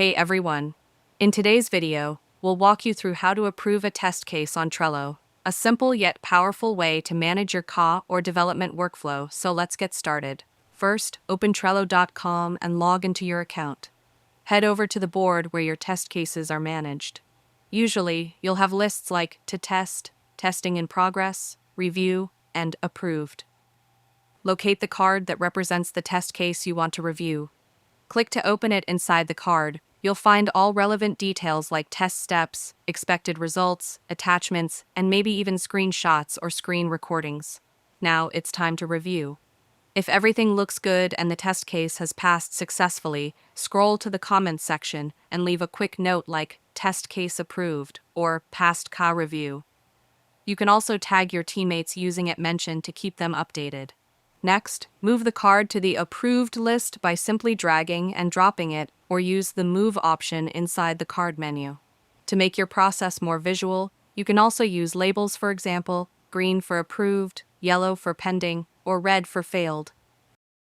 Hey everyone! In today's video, we'll walk you through how to approve a test case on Trello, a simple yet powerful way to manage your CA or development workflow, so let's get started. First, open Trello.com and log into your account. Head over to the board where your test cases are managed. Usually, you'll have lists like To Test, Testing in Progress, Review, and Approved. Locate the card that represents the test case you want to review. Click to open it. Inside the card, you'll find all relevant details like test steps, expected results, attachments, and maybe even screenshots or screen recordings. Now it's time to review. If everything looks good and the test case has passed successfully, scroll to the comments section and leave a quick note like Test Case Approved or Passed CA Review. You can also tag your teammates using it mentioned to keep them updated. Next, move the card to the Approved list by simply dragging and dropping it, or use the Move option inside the card menu. To make your process more visual, you can also use labels, for example, green for approved, yellow for pending, or red for failed.